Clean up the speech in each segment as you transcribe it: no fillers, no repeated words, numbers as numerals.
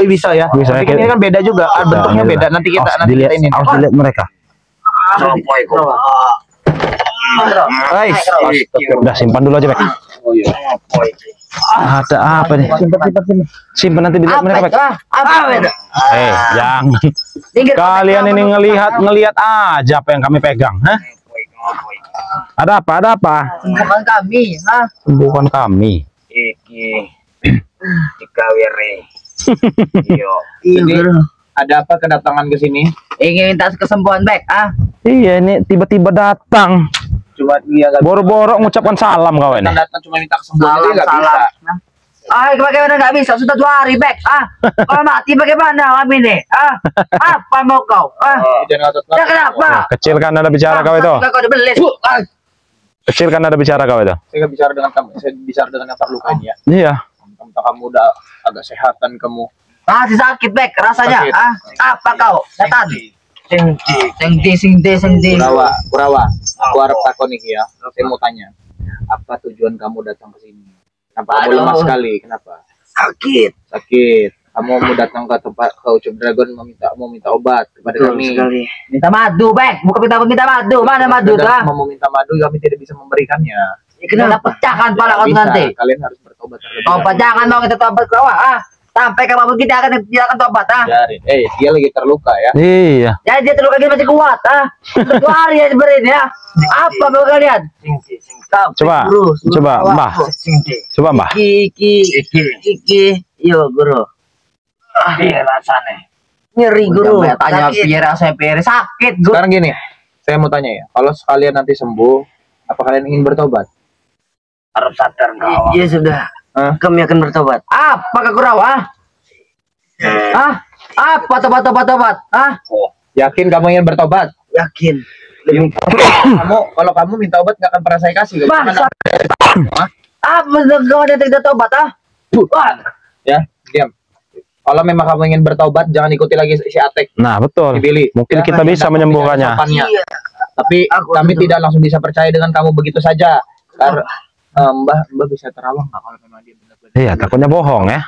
bisa ya. Bisa, tapi ini kan beda juga. Bentuknya beda. Nanti kita ini. Harus dilihat mereka. Guys, udah simpan dulu aja, Bek. Ada apa nih? Simpan nanti dilihat mereka, Bek. Jangan. Kalian ini ngelihat aja apa yang kami pegang, hah? Ada apa? Ada apa? Bukan kami, hah? Bukan kami. Jadi ada apa kedatangan ke sini? Ingin minta kesembuhan, Bek, Iya, ini tiba-tiba datang. Cuma dia nggak boro-boro mengucapkan salam kau ini. datang cuma minta kesembuhan itu nggak bisa. Bagaimana nggak bisa? Sudah 2 hari, Bek. Kalau mati bagaimana kami nih? Apa mau kau? Jangan ngotot. Ya kenapa? Kecil kan ada bicara kau itu. Kau udah belis. Kecil kan ada bicara kau itu. Saya bicara dengan kamu. Saya bicara dengan yang terluka ini ya. Iya. Kamu udah agak sehatan kamu. Masih sakit, Bek, rasanya. Sakit. Apa kau? Datang. Sengdi. Kurawa. Aku harap takon nih ya. Saya mau tanya. Apa tujuan kamu datang ke sini? Kenapa kamu lemah sekali? Kenapa? Sakit. Kamu mau datang ke tempat ke Ucup Dragon mau minta obat kepada kami. Minta madu, Bek. Bukan minta madu. Mana madu tuh? Mau minta madu kami tidak bisa memberikannya. Kena pecahkan pala kau nanti. Kalian harus bertobat. Tobat jangan mau kita tobat Kurawa. Sampai kamu kita akan tobat. Biarin. Dia lagi terluka ya. Iya. Jadi dia terluka dia masih kuat. 2 hari ya sebenarnya ya. Apa mau kalian? Coba, Mbah. Coba, Mbah. Iki. Yo, Guru. Rasanya. Nyeri, Guru. Tanya biar saya sakit, Guru. Sekarang gini, saya mau tanya ya. Kalau sekalian nanti sembuh, apa kalian ingin bertobat? Harus sadar kau. Iya sudah. Kami akan bertobat. Apa ke Kurawa? Apa tobat? Yakin kamu ingin bertobat? Yakin. Kalau kamu minta obat nggak akan pernah saya kasih. Apa kau ada tidak tobat? Ya, diam. Kalau memang kamu ingin bertobat, jangan ikuti lagi si Atek. Nah, betul. Billy. Mungkin kita bisa menyembuhkannya. Iya. Tapi kami tidak langsung bisa percaya dengan kamu begitu saja. Karena Mbah bisa terawang nggak kalau memang dia benar-benar? Iya, takutnya bohong ya.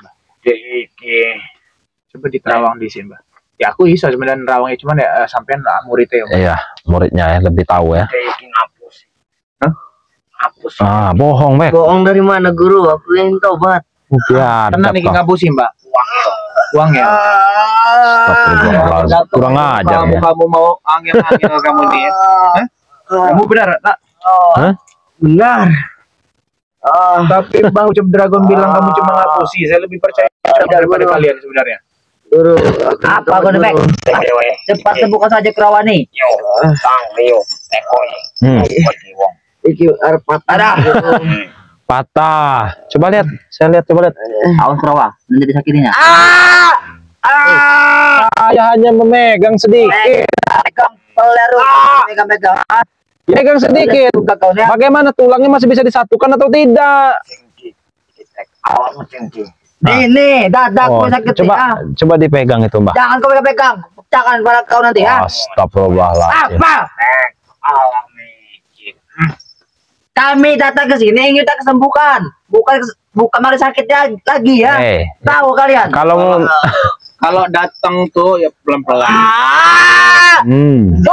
Coba diterawang di sini, Mbah. Ya aku bisa sebenarnya nerawangnya, cuman ya sampean muridnya ya. Iya, muridnya ya lebih tahu ya. Hapus. Bohong, Bek. Bohong dari mana, Guru? Aku ingin tobat. Ya, tenang nih ngapusi, Mbak. Uang ya. Kurang ajar. Kamu mau angin-angin kamu nih. Kamu benar, tak? Benar. Tapi Mbah Ucup Dragon bilang kamu cuma ngapusi. Saya lebih percaya daripada kalian sebenarnya. Guru, apa kau Bek? Cepat sembuhkan saja Kurawa nih. Iki patah. Patah. Coba lihat, saya lihat, coba lihat. Awas Kurawa, nanti disakitinya. Saya hanya memegang sedikit. Megang. Megang sedikit. Bagaimana tulangnya masih bisa disatukan atau tidak? Ini dadakku sakit. Coba dipegang itu, Mbak. Jangan kau pegang. Pecahkan kepala kau nanti ya. Astagfirullahaladzim. Apa? Kami datang ke sini ingin kita kesembuhan, bukan malah sakit lagi ya. Tahu kalian? Kalau datang tuh ya pelan-pelan. Itu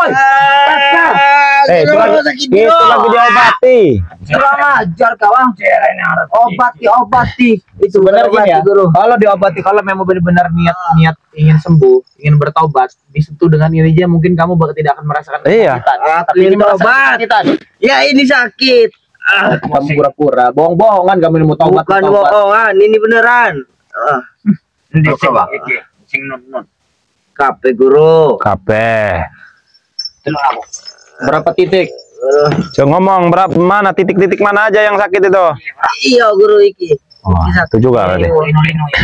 lagi diobati. Kurang ajar kawan. Obati. Itu benar gini ya. Kalau diobati, kalau memang benar-benar niat ingin sembuh, ingin bertobat, disentuh dengan ini aja mungkin kamu tidak akan merasakan kesakitan. Tapi ini kesakitan. Ya ini sakit. Kamu pura-pura, bohong-bohongan kamu ini mau tobat. Bukan bohongan, ini beneran. Ini coba. Sing non. Kape Guru. Kape. Berapa titik? Coba ngomong berapa mana titik-titik mana aja yang sakit itu? Iya Guru iki. Itu juga tadi.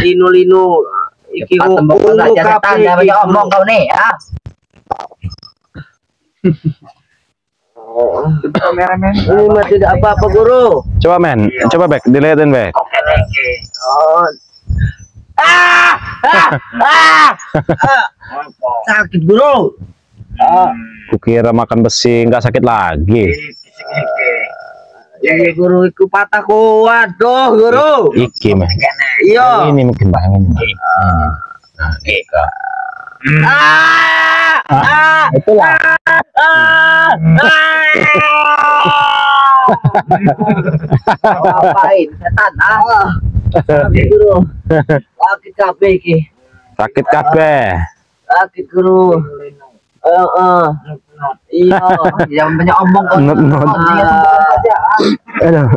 Linu. Iki ngomong kape. Ngomong kau nih ya. Kameramen. Ini tidak apa-apa Guru. Coba men, coba Bek, dilihatin Bek. Sakit Guru. Kukira makan besi nggak sakit lagi. Iya Guru, iku patah kuat doh Guru. Iki men. Iya. Ini mungkin bahangin. Nah, gitu. Itulah. Ngapain setan? Sakit guru. Sakit kabeh iki. Sakit kabeh. Sakit guru. Iya, yang banyak omong kok. Aduh.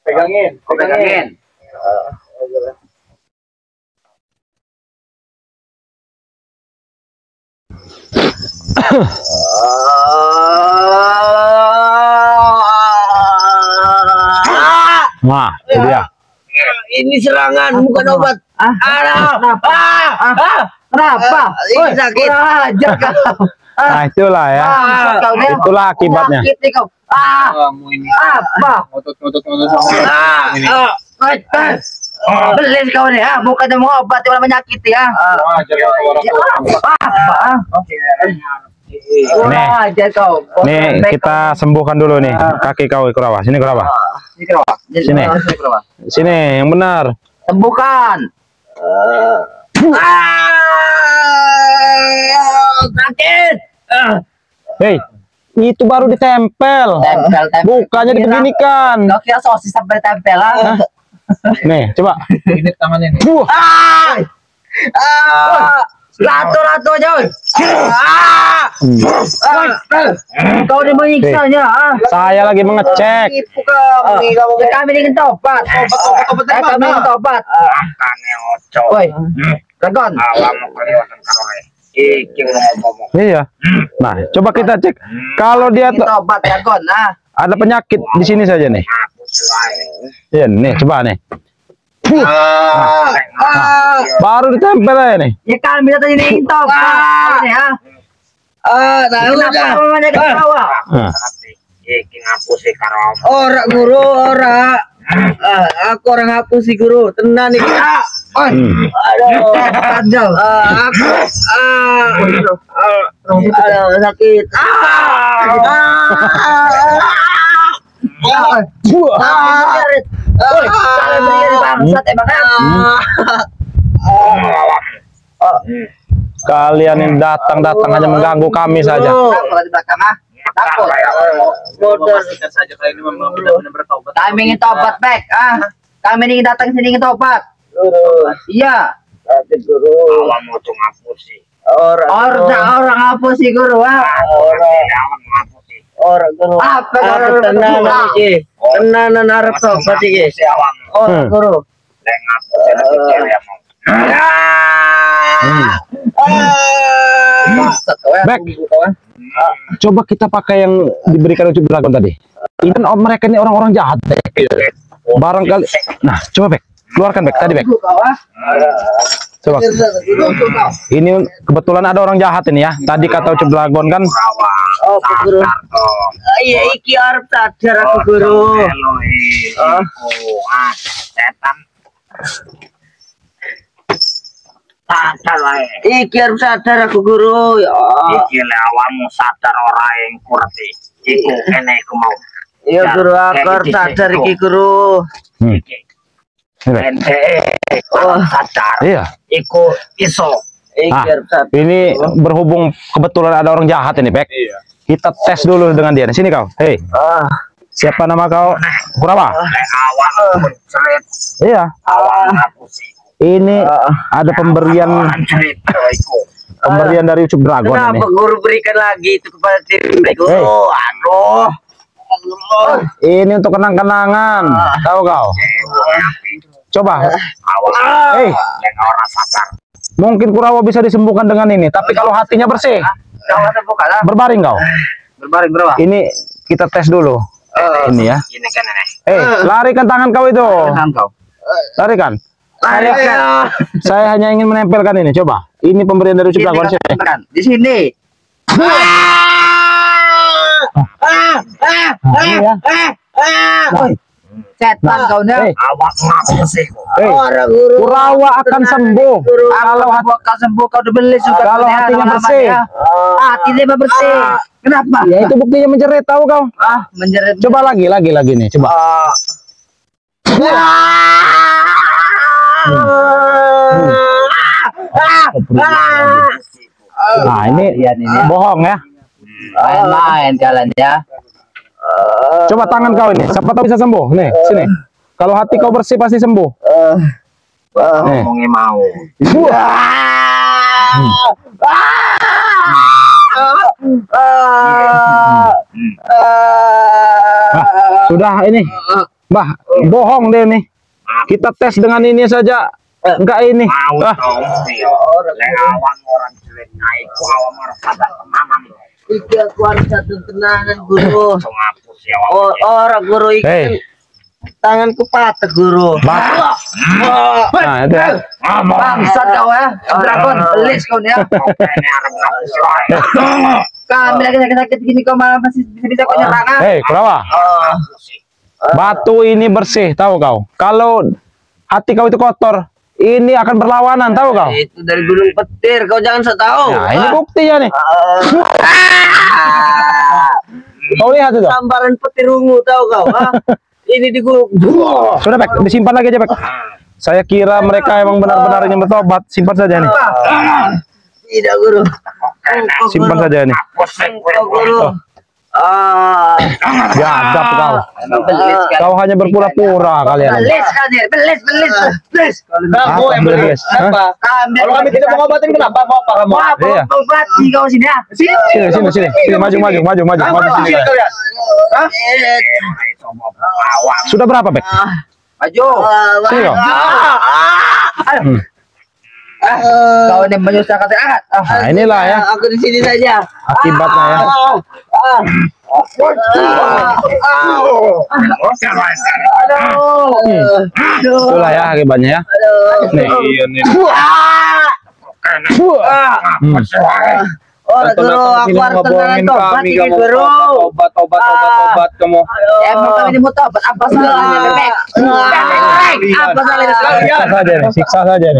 Pegangin. Nah, itu dia. Ini serangan bukan obat. Kenapa? Ini sakit. Ajar kau. Nah, itulah ya. Itulah akibatnya. Sakit nih kau. Kamu ini. Apa? Ngotot sama ini. Belis kau nih, bukan mau obat malah menyakiti ya. Nih, aja kau. nih kita sembuhkan dulu nih kaki kau Kurawa. Sini Kurawa. Sini. Sini yang benar. Sembuhkan. Sakit. Hei, itu baru ditempel. Tempel. Bukannya dibeginikan. Kau kira sosis sampai tempel lah. Nih, coba. Ini tangannya nih. Lato jauh. Kau udah menyiksanya. Saya lagi mengecek. Kami ingin tobat. Kami ingin tobat. Woi, Dragon. Iya. Nah, coba kita cek. Kalau dia Tobat Dragon. ada penyakit di sini saja nih. Iya, nih coba nih. Baru ditempel aja nih. Ya kami datang ini ingin tobat. Kenapa namanya ketawa? Ora guru, ora. Aku orang hapus sih guru, tenan nih. Aduh, kacau. Aduh, sakit. Kalian yang datang hanya mengganggu kami saja. Takut. Bodoh saja kali ini benar-benar bertobat. Kami ingin tobat, Bek. Kami ingin datang sini ingin tobat. Iya. Awak mau tuh ngapusi. Orang apa sih guru? Orang guru. Apa guru? Tenanan iki. Tenanan arep tobat iki. Orang guru. Lek ngapusi kecil ya mau. Bek, coba kita pakai yang diberikan Ucup Dragon tadi. Ini kan mereka ini orang-orang jahat, Bek. Barangkali. Nah, coba Bek, keluarkan Bek tadi Bek. Coba. Ini kebetulan ada orang jahat ini ya. Tadi kata Ucup Dragon kan. Oh, guru. Iya, iki arep sadar aku guru. Setan. Sadar wae. Iki arep sadar aku guru. Iki le awakmu sadar ora ing kurti. Iku kene iku mau. Iya guru, aku arep sadar iki guru. Iki. Ente sadar. Iya. Iku iso. Nah, ini berhubung kebetulan ada orang jahat ini, Bek. Kita tes dulu dengan dia. Sini kau. Hei. Siapa nama kau? Kurawa. Awak cerit. Iya. Awak ngapusi. Ini ada pemberian dari Ucup Dragon ini. Kenapa guru berikan lagi itu kepada tim guru? Aduh. Ini untuk kenang-kenangan. Tahu kau? Coba. Hei. Orang sadar. Mungkin Kurawa bisa disembuhkan dengan ini. Tapi kalau hatinya bersih, berbaring kau. Berbaring berapa? Ini kita tes dulu. Ini ya. Ini kan nenek. Larikan tangan kau itu. Larikan. Saya hanya ingin menempelkan ini. Coba. Ini pemberian dari Ucup Dragon. Di sini. setan kau nih. Awak ngapusi. Orang guru. Kurawa akan sembuh. Kalau akan sembuh kau udah beli juga. Kalau hatinya bersih. Hatinya bersih. Kenapa? Ya itu buktinya menjerit, tahu kau? Menjerit. Coba lagi nih, coba. Nah, ini bohong ya. Main-main kalian ya. Coba tangan kau ini, siapa tahu bisa sembuh. Nih, sini. Kalau hati kau bersih pasti sembuh. Nih. Ngomongnya mau. Sudah ini. Bah, bohong deh nih. Kita tes dengan ini saja. Enggak ini. Mau dong. Lewat orang jelek naik awak martabat mamam. Tiga kuarsa tenangan guru. Ngapusi Orang guru ikan. Tanganku patah guru. Nah, itu ya. Bangsat kau ya. Dragon belis kau ya. Kami lagi sakit-sakit gini kau malah masih bisa kau nyerang. Kurawa. Batu ini bersih, tahu kau? Kalau hati kau itu kotor, ini akan berlawanan, tahu kau? Itu dari Gunung Petir, kau jangan sok tahu. Nah, ini buktinya nih. Kau lihat itu. Sambaran petir ungu tahu kau? Ini di gunung. Sudah, Bek, disimpan lagi aja, Bek. Saya kira mereka emang benar-benar ingin bertobat. Simpan saja nih. Tidak, guru. Simpan saja nih. Guru. Gadap kau. Kau hanya berpura-pura kalian. Belis. Belis. Kalau kami tidak mau ngobatin kenapa? Mau apa kamu? Iya. Obati kau sini ya. Sini, maju sini. Sudah berapa, Bek? Maju. Sini kau. Kau ini menyusahkan saya. Nah, inilah ya. Aku di sini saja. Akibatnya ya. Itulah ya akibatnya ya. Nih. Orang guru, aku harus tenang tobat ini guru. Tobat kamu. Emang kami ini mau tobat, apa salahnya bebek? Apa salahnya? Siksa saja nih.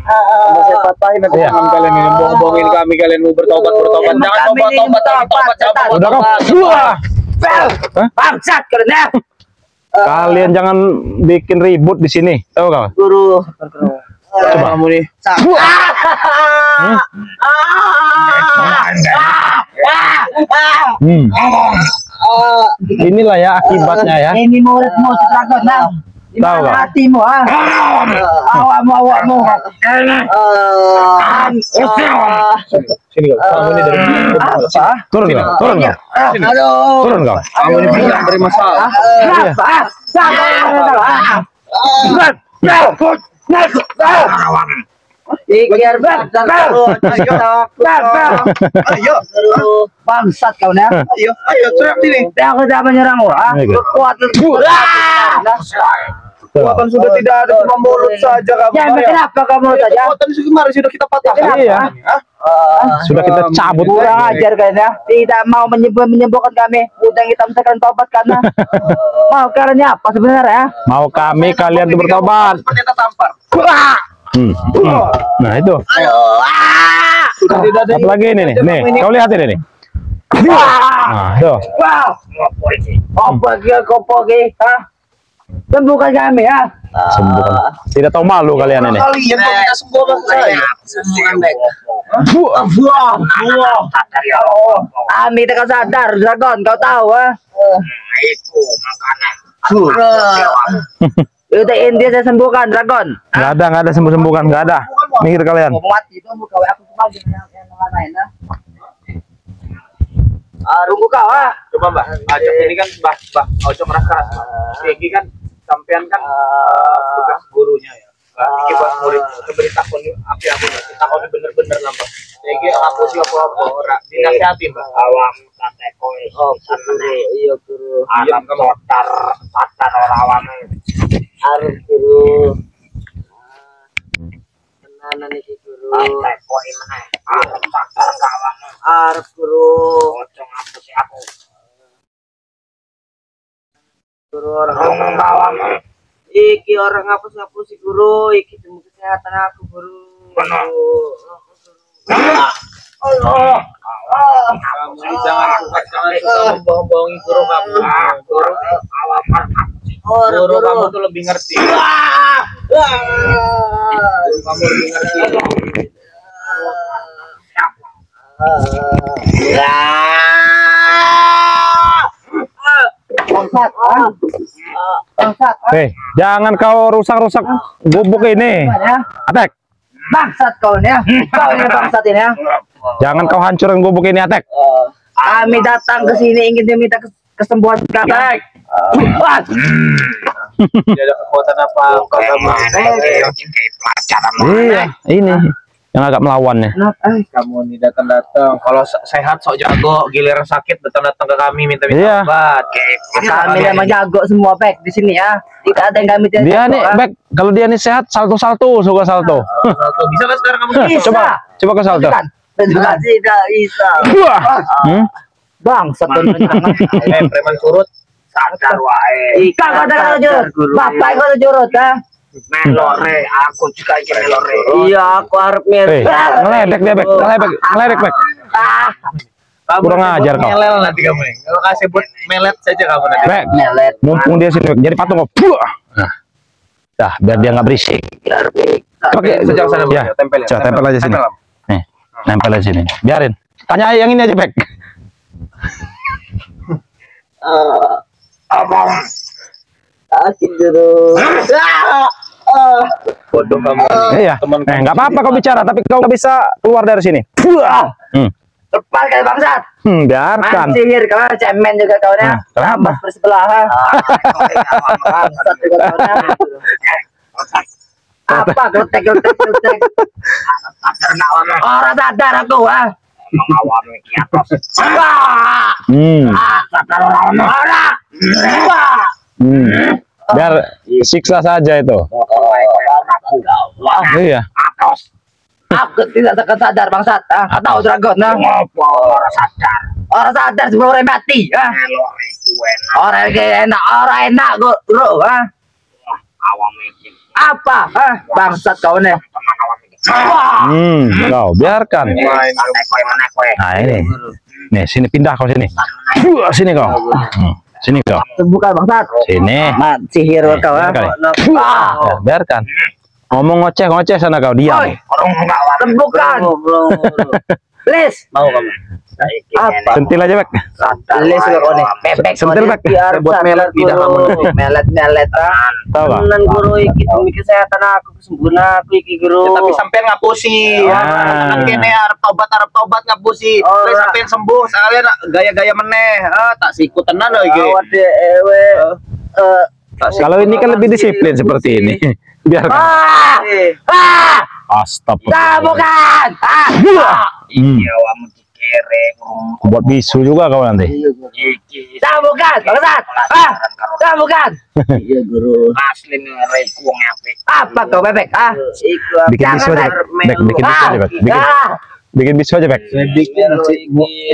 Saya patahin nanti tangan kalian ini, bohong-bohongin kami, kalian mau bertobat. Jangan tobat. Udah kau. Bangsat kalian. Kalian jangan bikin ribut di sini, tahu kau? Guru. Coba kamu nih. Inilah ya akibatnya ya. Ini muridmu Dragon nah. Tahu kau? Hatimu awakmu. Sini kau. Kamu ini dari Apa? turun kau. Aduh. Turun kau. Kamu ini banyak dari masalah. Biar bangsat kau nih. Ayo, teriak sini. Aku tidak menyerangmu. Kekuatan Kekuatan sudah tidak ada, cuma mulut saja kamu. Ya, kenapa kamu saja? Kekuatan kemarin sudah kita patahkan. Iya. Sudah kita cabut. Kurang ajar kalian ya. Tidak mau menyembuhkan kami. Udah kita misalkan tobat karena mau karena apa sebenarnya? Mau kami kalian tuh bertobat. Ternyata tampar. Nah itu. Sudah tidak ada. Apalagi ini nih. Nih, kau lihat ini nih. Nah, tuh. Wow. Apa dia kopogi? Sembuhkan kami ya. Sembuhkan. Tidak tahu malu kalian ini. Kalian kok tidak sembuh saya. Sembuhkan baik. Kami tidak sadar, Dragon. Kau tahu Itu makanan. Udah India saya sembuhkan, Dragon. Nggak ada sembuh-sembuhkan, nggak ada. Mikir kalian. Mati itu muka aku cuma yang lain tunggu kau Coba Mbak, ajak ini kan Mbak Ojo keras keras. Segi kan sampean kan bekas gurunya ya. Iki buat murid keberitahuan api aku takon bener-bener lah Mbak. Segi aku sih apa ora dinasihati Mbak. Awam sate koe. guru, iya guru. Alam kotor awam. Arep guru. Tenanan iki guru. Sate koe meneh. Arep kotor awam. Arep guru. Ojo ngapusi aku. orang ngapus-ngapus si guru, iki demi kesehatan aku guru. Allah. Kamu jangan suka membohong-bohongi guru kamu. Guru kamu tuh lebih ngerti. Guru kamu lebih ngerti. Jangan kau rusak-rusak gubuk ini. Atek. Bangsat kau ini ya. Kau ini bangsat ini ya. Jangan kau hancurin gubuk ini, Atek. Kami datang ke sini ingin meminta kesembuhan kami. Tidak ada kekuatan apa-apa kamu. Iya, ini yang agak melawannya. Kamu nih datang-datang. Kalau sehat sok jago, giliran sakit datang-datang ke kami minta obat. Kami memang jago semua Bek di sini ya. Tidak ada yang kami tidak Dia jago, nih, Bek, kalau dia nih sehat salto-salto, suka salto. Bisa nggak sekarang kamu? Coba ke salto. Tidak bisa. Bangsat Preman surut. Sadar wae. Kagak ada jurut. Bapak kau jurut ya. Melore, aku juga ingin melore. Iya, aku harap mirip. Ngeledek dia, Bek. Ngeledek, Bek. Kurang ajar kau. Melel nanti kamu nih. Kalau kasih buat melet saja kamu nanti. Bek, mumpung dia sini, Bek. Jadi patung kau. Nah, dah, biar dia nggak berisik. Pakai sejak sana ya, tempel ya. tempel aja sini. Nih, nempel aja sini. Biarin. Tanya yang ini aja, Bek. Abang. Sakit jurut. Bodoh kamu. Iya. Nggak apa-apa kau bicara, tapi kau nggak bisa keluar dari sini. Lepas kali bangsat. Biarkan. Main sihir kau cemen juga kau ya. Kenapa? Bersebelahan. Bangsat juga kau ya. Apa gotek. Orang sadar aku ah. Mengawal iki atos. Sadar orang. Biar siksa saja itu. Iya. Atos. Aku tidak sadar bangsat. Tahu dragon nah. Orang sadar. Orang sadar sebelum orang mati. Melore kuen. Orang enak bro. Awam iki. Apa? Bangsat kau nih. Kau biarkan. Kowe. Nah ini. Nih sini pindah kau sini. Sini kau. Sini kau. Bukan bangsat. Sini. Sihir kau ah. Biarkan. Ngomong ngoceh sana kau diam. Bukan. Please. Mau kamu? Apa? Sentil aja, Bek. Please kau nih. Bebek Sentil, Bek. Buat melet lidah kamu nanti. Melet Tahu gak? Tenan guru iki demi kesehatan aku kesembuhan aku iki guru. Tapi sampean ngapusi. Kan kene arep tobat ngapusi. Terus sampean sembuh sekalian gaya-gaya meneh. Tak sikut tenan lho iki. Awade ewe. Kalau ini kan lebih disiplin seperti ini. Biarkan. Astagfirullah. Bukan. Iya, awam dikere. Buat bisu juga kau nanti. Iki. Bukan, bangsat. Bukan. Iya guru. Asli nih ku ngapik. Apa kau bebek? Iku. Bikin bisu aja, Bek. Bikin bisu aja, Bek. Bikin bisu aja, Bek. Bikin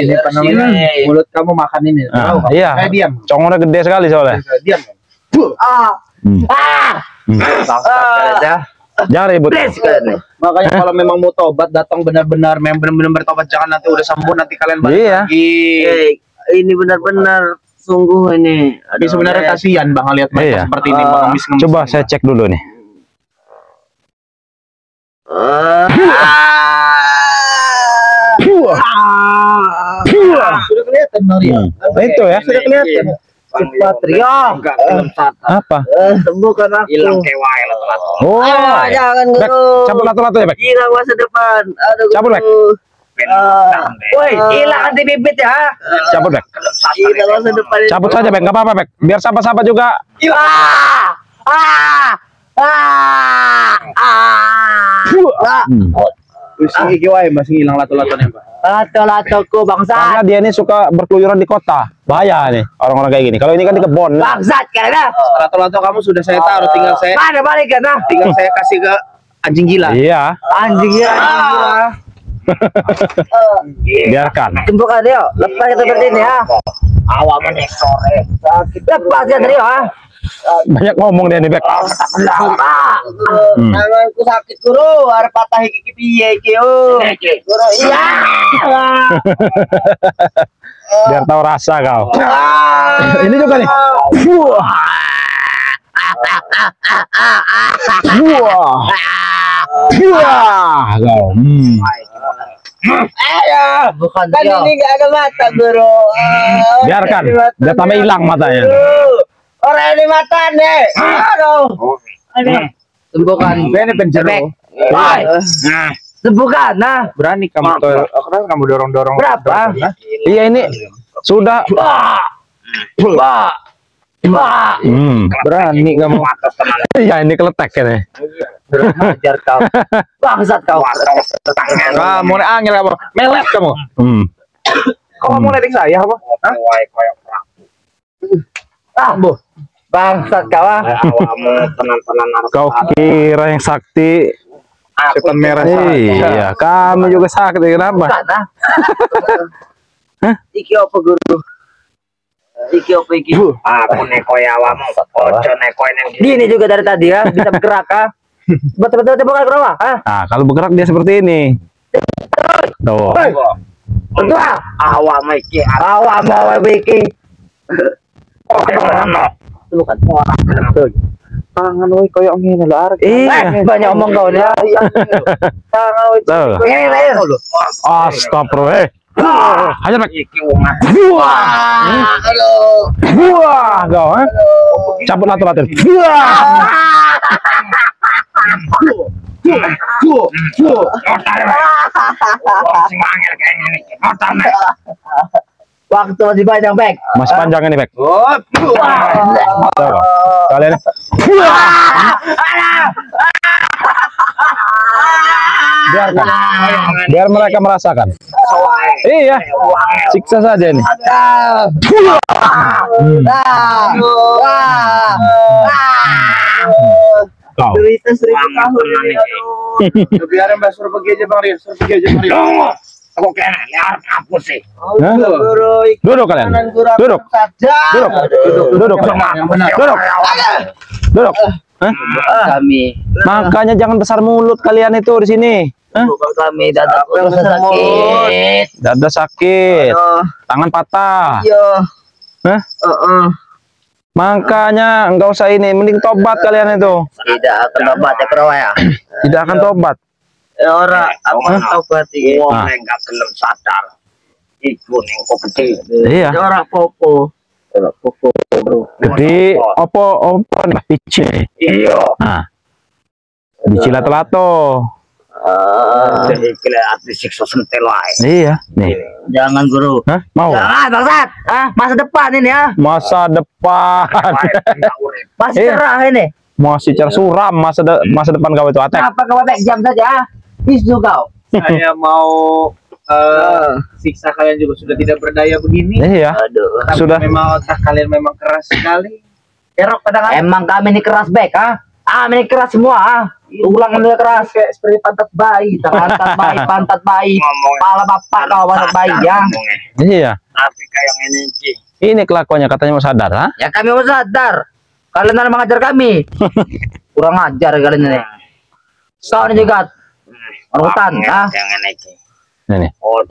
ini apa namanya? Mulut kamu makan ini. Iya. Diam. Congornya gede sekali soalnya. Diam. Jangan ribut. Makanya kalau memang mau tobat datang benar-benar bertobat, jangan nanti udah sembuh nanti kalian balik lagi. Ini benar-benar sungguh ini. Tapi sebenarnya kasihan Bang lihat mereka seperti ini Bang ngemis. Coba saya cek dulu nih. Sudah kelihatan Maria. Itu ya. Sudah kelihatan. Cepat Rio. Apa? Sembuhkan aku. Hilang kewae lah. Oh, jangan Bek, guru. cabut lato-lato ya, Bek. Hilang masa depan. Aduh. Cabut, Bek. Woi, hilang anti bibit ya. Cabut, Bek. Hilang masa depan. Cabut saja, Bek. Enggak apa-apa, Bek. Biar sahabat-sahabat juga. Iki wae masih hilang lato-latonya, Pak. Lato-latoku bangsa. Karena dia ini suka berkeluyuran di kota. Bahaya nih orang-orang kayak gini. Kalau ini kan di kebon. Bangsat karena. Lato-lato kamu sudah saya taruh, tinggal saya Balik kan? tinggal saya kasih ke anjing gila. Iya. Anjing gila. Biarkan. Sembuhkan Rio. Lepas kita berdiri ya. Awam nih sore. Lepas ya Rio ah. Banyak ngomong dia nih, Bek. Tanganku sakit guru, arep patah iki piye iki yo. Guru iya. Biar tahu rasa kau. Ini juga nih. Wah, kau. Bukan Kan ini nggak ada mata guru. Biarkan, dia tambah hilang matanya. Orang ini mata nih. Aduh. Sembuhkan. Ini penjero. Sembuhkan, nah. Berani kamu kenapa kamu dorong-dorong? Berapa? Iya ini sudah. Berani kamu. Iya ini keletek kan ya. Ajar kau. Bangsat kau. Kamu mulai angin kamu. Melet kamu. Kau mau leting saya apa? Bu. Bangsat kau ah. Kau kira yang sakti Setan merah. Iya, kami juga sakti kenapa? Bukan ah. Iki apa guru? Iki apa iki? Aku neko ya awamu. Ojo neko nang Gini juga dari tadi ya, bisa bergerak ah. Betul-betul bukan kerawa, ah. Nah, kalau bergerak dia seperti ini. Tuh. Betul ah. awam iki. Awak iki. Bukan orang. Tangan woi koyo ngene lho arek. Iya. Banyak omong kau nih. Tangan woi. Tuh. Ini Astagfirullah. Hajar Bek. Iki umat. Wah, kau ha? Cabut lato-lato. waktu masih panjang, Bek. Masih panjang ini, Bek. Tuh. Kalian. Biarkan. Biar mereka merasakan. Iya. Siksa saja ini. Kau. Cerita 1000 tahun ini. Biarin Mbak suruh pergi aja Bang Rio, suruh pergi aja Bang Rio. Aku kena liar apa sih? Hah? Guru, Duduk kalian. Duduk. saja. Duduk. Duduk. Yang benar. Duduk. Duduk. Hah? Kami. Makanya jangan besar mulut kalian itu di sini. Hah? Bukan kami dada sakit. Dada sakit, tangan patah. Iya. Hah? Makanya enggak usah ini, mending tobat kalian itu. Tidak akan tobat ya kerawa ya. Tidak akan tobat. Ora apa tobat iki. Wong enggak gelem sadar. Iku ning kok gede. Iya. Ora popo. Ora popo, Bro. Jadi opo nih pice. Iya. Nah. Dicilat-lato. Jadi kira artis siksa sentel wae. Iya, nih. Jangan, Guru. Hah? Mau? Jangan, bangsat. Masa depan ini ya. Masa depan. Masih Iya. cerah ini. Masih cara suram masa depan kau itu atek. Kenapa kau Bek jam saja? Bisu kau. Saya mau siksa kalian juga sudah tidak berdaya begini. Iya. Aduh. Tapi Sudah. memang otak kalian memang keras sekali. Kerok kadang emang kami ini keras, Bek, ini keras semua, Ulang ini keras kayak seperti pantat bayi, pantat bayi, kepala bapak kau pantat bayi ya. Iya. Tapi kayak ini iki. Ini kelakuannya katanya mau sadar, ha? Ya kami mau sadar. Kalian harus mengajar kami. Kurang ajar kalian ini. Kau ini juga urutan, Yang ini iki. Ini. Oh.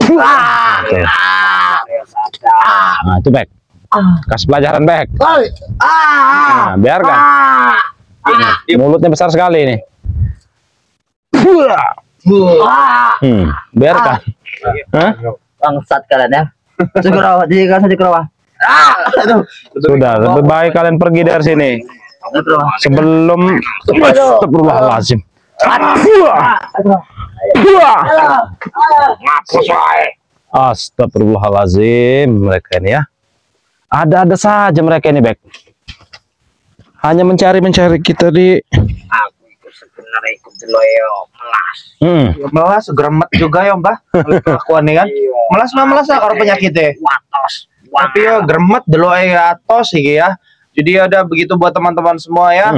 Nah, itu Bek. Kasih pelajaran Bek. Nah, biarkan. Mulutnya besar sekali ini. Biarkan. Hah? Bangsat kalian ya. Segera dijadikan saja kerawa. Sudah, lebih baik kalian pergi dari sini. Sebelum Astagfirullahaladzim. Astagfirullahaladzim, mereka ini ya. Ada-ada saja mereka ini, Bek. Hanya mencari kita di. Aku itu sebenarnya ikut deloyo melas. Melas gremet juga ya Mbah. Kelakuan kan. Melas lah kalau penyakitnya. Watos. Tapi ya gremet deloy atos iki ya. Jadi ada begitu buat teman-teman semua ya.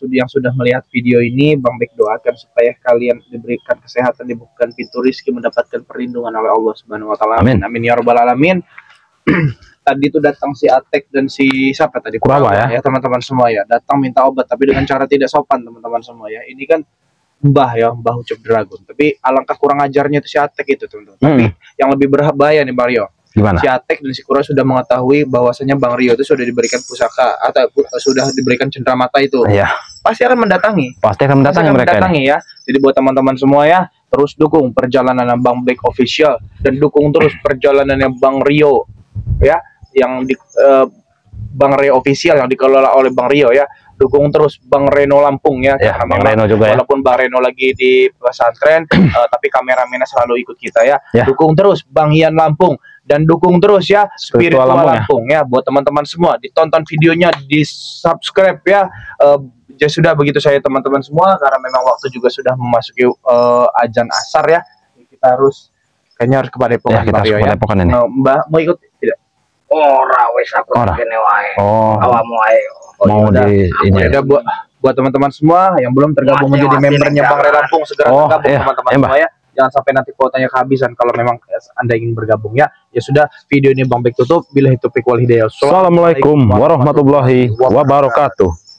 Yang sudah melihat video ini, Bang Bek doakan supaya kalian diberikan kesehatan, dibukakan pintu rezeki, mendapatkan perlindungan oleh Allah Subhanahu wa taala. Amin. Amin ya rabbal alamin. tadi tuh datang si Atek dan si siapa tadi Kurawa ya teman-teman semua ya, datang minta obat tapi dengan cara tidak sopan teman-teman semua ya. Ini kan Mbah Ucup Dragon, tapi alangkah kurang ajarnya itu si Atek itu teman-teman. Tapi yang lebih berbahaya nih Bang Rio, gimana? Si Atek dan si Kura sudah mengetahui bahwasanya Bang Rio itu sudah diberikan pusaka atau sudah diberikan cenderamata itu. Iya. Pasti akan mendatangi. Pasti akan mendatangi ya. Jadi buat teman-teman semua ya, terus dukung perjalanan Bang Black Official dan dukung terus perjalanannya Bang Rio ya, yang di Bang Rio Official yang dikelola oleh Bang Rio ya. Dukung terus Bang Reno Lampung ya, karena Bang Reno juga walaupun Bang Reno lagi di pesantren tapi kameramennya selalu ikut kita ya. Dukung terus Bang Hian Lampung dan dukung terus ya Spiritual Lampung ya. Buat teman-teman semua, ditonton videonya, di subscribe ya. Ya sudah begitu saya teman-teman semua, karena memang waktu juga sudah memasuki azan asar ya. Kita harus kayaknya harus ke Padepokan kita harus ke Padepokan ini. Mbak mau ikut tidak? Ora wis aku kene wae. Awamu ae. Mau di ini. Ada buat teman-teman semua yang belum tergabung menjadi membernya Bang Ray Lampung, segera tergabung teman-teman semua ya. Jangan sampai nanti kuotanya kehabisan kalau memang Anda ingin bergabung ya. Ya sudah, video ini Bang Bek tutup. Billahi taufiq wal hidayah. Assalamualaikum warahmatullahi wabarakatuh.